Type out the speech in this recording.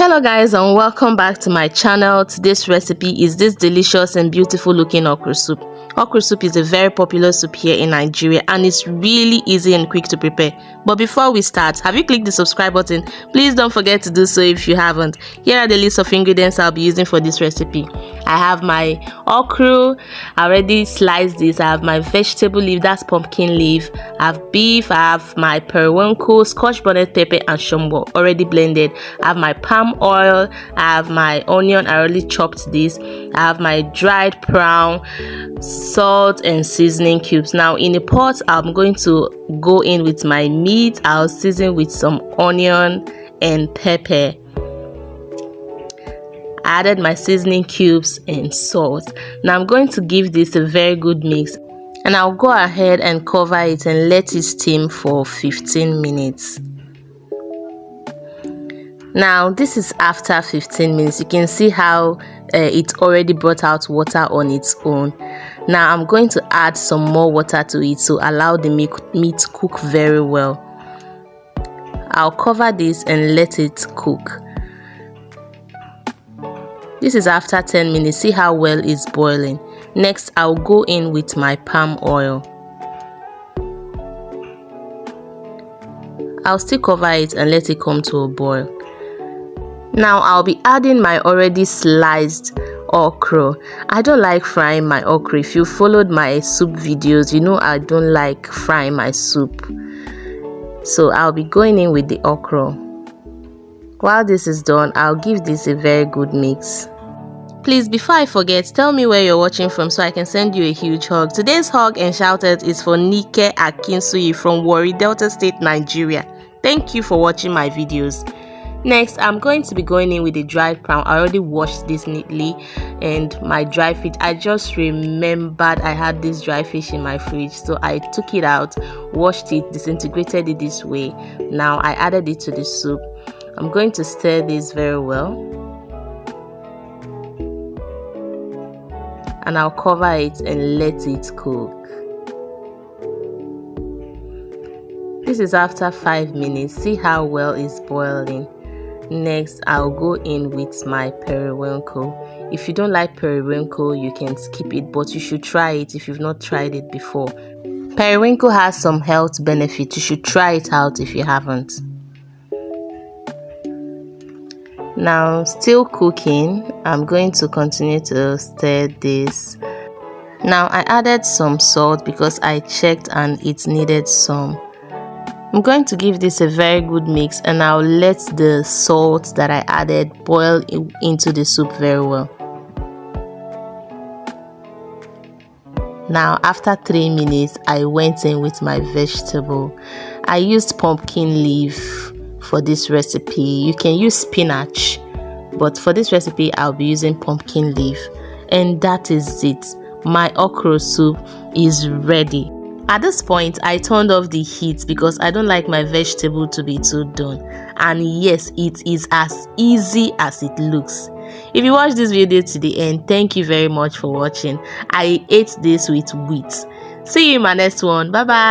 Hello guys, and welcome back to my channel. Today's recipe is this delicious and beautiful looking okra soup. Okra soup is a very popular soup here in Nigeria and it's really easy and quick to prepare. But before we start, have you clicked the subscribe button? Please don't forget to do so if you haven't. Here are the list of ingredients I'll be using for this recipe. I have my okra, I already sliced this. I have my vegetable leaf, that's pumpkin leaf. I have beef, I have my periwinkle, scotch bonnet pepper and shombo already blended. I have my palm oil, I have my onion, I already chopped this. I have my dried prawn, salt and seasoning cubes. Now in a pot, I'm going to go in with my meat. I'll season with some onion and pepper. I added my seasoning cubes and salt. Now I'm going to give this a very good mix, and I'll go ahead and cover it and let it steam for 15 minutes. Now this is after 15 minutes. You can see how it already brought out water on its own. Now I'm going to add some more water to it to allow the meat to cook very well. I'll cover this and let it cook. This is after 10 minutes. See how well it's boiling. Next, I'll go in with my palm oil. I'll still cover it and let it come to a boil. Now I'll be adding my already sliced okra. I don't like frying my okra. If you followed my soup videos, you know I don't like frying my soup. So I'll be going in with the okra. While this is done, I'll give this a very good mix. Please, before I forget, tell me where you're watching from so I can send you a huge hug. Today's hug and shout out is for Nike Akinsuyi from Warri, Delta State, Nigeria. Thank you for watching my videos. Next, I'm going to be going in with the dried prawn. I already washed this neatly, and my dry fish. I just remembered I had this dry fish in my fridge, so I took it out, washed it, disintegrated it this way. Now I added it to the soup. I'm going to stir this very well, and I'll cover it and let it cook. This is after 5 minutes. See how well it's boiling. Next, I'll go in with my periwinkle. If you don't like periwinkle, you can skip it, but you should try it if you've not tried it before. Periwinkle has some health benefits. You should try it out if you haven't. Now, still cooking, I'm going to continue to stir this. Now, I added some salt because I checked and it needed some. I'm going to give this a very good mix, and I'll let the salt that I added boil into the soup very well. Now after 3 minutes, I went in with my vegetable. I used pumpkin leaf for this recipe. You can use spinach, but for this recipe I'll be using pumpkin leaf. And that is it. My okra soup is ready. At this point, I turned off the heat because I don't like my vegetable to be too done. And yes, it is as easy as it looks. If you watched this video to the end, thank you very much for watching. I ate this with wheat. See you in my next one. Bye bye.